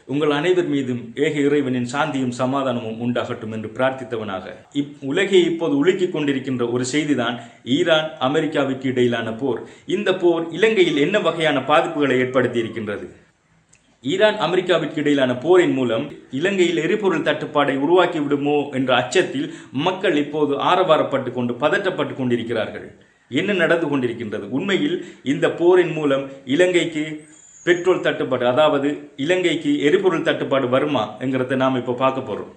உங்கள் அனைவர் மீதும் ஏக இறைவனின் சாந்தியும் சமாதானமும் உண்டாகட்டும் என்று பிரார்த்தித்தவனாக உலகை இப்போது உலுக்கிக் கொண்டிருக்கின்ற ஒரு செய்திதான் ஈரான் அமெரிக்காவிற்கு இடையிலான போர். இந்த போர் இலங்கையில் என்ன வகையான பாதிப்புகளை ஏற்படுத்தி இருக்கின்றது? ஈரான் அமெரிக்காவிற்கு இடையிலான போரின் மூலம் இலங்கையில் எரிபொருள் தட்டுப்பாடை உருவாக்கி விடுமோ என்ற அச்சத்தில் மக்கள் இப்போது ஆரவாரப்பட்டு கொண்டு பதற்றப்பட்டு கொண்டிருக்கிறார்கள். என்ன நடந்து கொண்டிருக்கின்றது? உண்மையில் இந்த போரின் மூலம் இலங்கைக்கு பெட்ரோல் தட்டுப்பாடு, அதாவது இலங்கைக்கு எரிபொருள் தட்டுப்பாடு வருமா என்கிறத நாம் இப்போ பார்க்க போறோம்.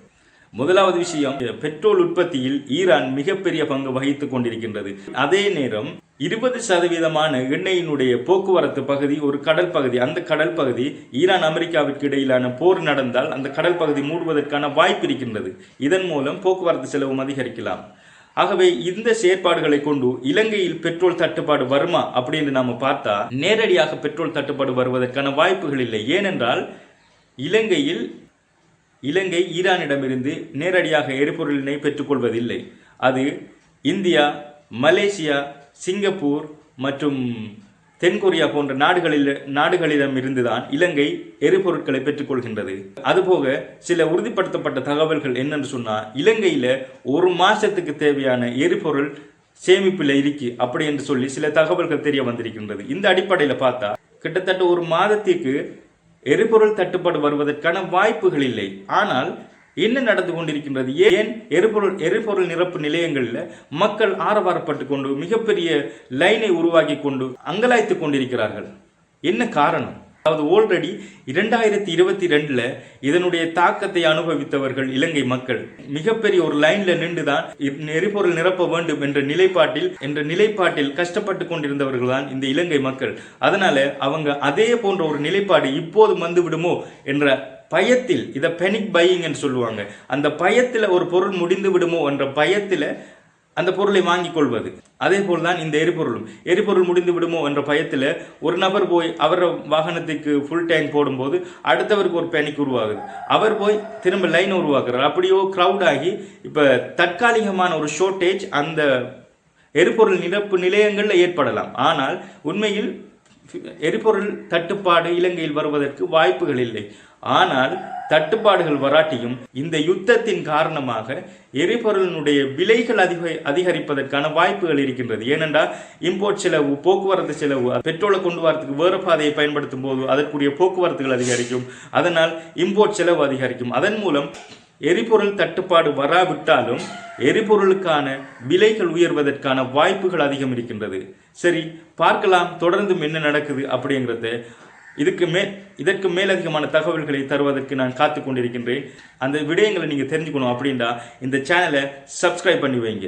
முதலாவது விஷயம், பெட்ரோல் உற்பத்தியில் ஈரான் மிகப்பெரிய பங்கு வகித்துக் கொண்டிருக்கின்றது. அதே நேரம் 20% எண்ணெயினுடைய போக்குவரத்து பகுதி ஒரு கடல் பகுதி. அந்த கடல் பகுதி ஈரான் அமெரிக்காவிற்கு இடையிலான போர் நடந்தால் அந்த கடல் பகுதி மூடுவதற்கான வாய்ப்பு இருக்கின்றது. இதன் மூலம் போக்குவரத்து செலவும் அதிகரிக்கலாம். ஆகவே இந்த செயற்பாடுகளை கொண்டு இலங்கையில் பெட்ரோல் தட்டுப்பாடு வருமா அப்படின்னு நாம பார்த்தா நேரடியாக பெட்ரோல் தட்டுப்பாடு வருவதற்கான வாய்ப்புகள் இல்லை. ஏனென்றால் இலங்கை ஈரானிடமிருந்து நேரடியாக எரிபொருளினை பெற்றுக்கொள்வதில்லை. அது இந்தியா, மலேசியா, சிங்கப்பூர் மற்றும் தென்கொரியா போன்ற நாடுகளிடம் இருந்துதான் இலங்கை எரிபொருட்களை பெற்றுக்கொள்கின்றது. அதுபோக சில உறுதிப்படுத்தப்பட்ட தகவல்கள் என்னன்னு சொன்னா, இலங்கையில ஒரு மாசத்துக்கு தேவையான எரிபொருள் சேமிப்பில் இருக்கு அப்படி என்று சொல்லி சில தகவல்கள் தெரிய வந்திருக்கின்றது. இந்த அடிப்படையில் பார்த்தா கிட்டத்தட்ட ஒரு மாதத்திற்கு எரிபொருள் தட்டுப்பாடு வருவதற்கான வாய்ப்புகள் இல்லை. ஆனால் என்ன நடந்து கொண்டிருக்கின்றது? ஏன் எரிபொருள் நிரப்பு நிலையங்களில் மக்கள் ஆரவாரப்பட்டு கொண்டு மிகப்பெரிய லைனை உருவாக்கி கொண்டு அங்கலாய்த்து கொண்டிருக்கிறார்கள்? என்ன காரணம்? அதாவது ஆல்ரெடி 2022 இதனுடைய தாக்கத்தை அனுபவித்தவர்கள் இலங்கை மக்கள். மிகப்பெரிய ஒரு லைன்ல நின்றுதான் எரிபொருள் நிரப்ப வேண்டும் என்ற நிலைப்பாட்டில் கஷ்டப்பட்டு கொண்டிருந்தவர்கள் தான் இந்த இலங்கை மக்கள். அதனால அவங்க அதே போன்ற ஒரு நிலைப்பாடு இப்போது வந்து விடுமோ என்ற பயத்தில், இதை பேனிக் பையிங் என்று சொல்லுவாங்க, அந்த பயத்தில் ஒரு பொருள் முடிந்து விடுமோ என்ற பயத்தில் அந்த பொருளை வாங்கிக் கொள்வது. அதே போல்தான் இந்த எரிபொருள் முடிந்து விடுமோ என்ற பயத்தில் ஒரு நபர் போய் அவர் வாகனத்துக்கு ஃபுல் டேங்க் போடும்போது அடுத்தவருக்கு ஒரு பேனிக் உருவாகுது. அவர் போய் திரும்ப லைன் உருவாக்குறார். அப்படியோ கிரவுட் ஆகி இப்போ தற்காலிகமான ஒரு ஷார்ட்டேஜ் அந்த எரிபொருள் நிரப்பு நிலையங்களில் ஏற்படலாம். ஆனால் உண்மையில் எரிபொருள் தட்டுப்பாடு இலங்கையில் வருவதற்கு வாய்ப்புகள் இல்லை. ஆனால் தட்டுப்பாடுகள் வராட்டியும் இந்த யுத்தத்தின் காரணமாக எரிபொருளினுடைய விலைகள் அதிகரிப்பதற்கான வாய்ப்புகள் இருக்கின்றது. ஏனென்றால் இம்போர்ட் செலவு, போக்குவரத்து செலவு, பெட்ரோலை கொண்டு வரதுக்கு வேறு பாதையை பயன்படுத்தும் போது அதற்குரிய போக்குவரத்துகள் அதிகரிக்கும். அதனால் இம்போர்ட் செலவு அதிகரிக்கும். அதன் மூலம் எரிபொருள் தட்டுப்பாடு வராவிட்டாலும் எரிபொருளுக்கான விலைகள் உயர்வதற்கான வாய்ப்புகள் அதிகம் இருக்கின்றது. சரி, பார்க்கலாம் தொடர்ந்தும் என்ன நடக்குது அப்படிங்கிறத. இதற்கு மேலதிகமான தகவல்களை தருவதற்கு நான் காத்து கொண்டிருக்கின்றேன். அந்த விடயங்களை நீங்க தெரிஞ்சுக்கணும் அப்படின்னா இந்த சேனலை சப்ஸ்கிரைப் பண்ணி வைங்க.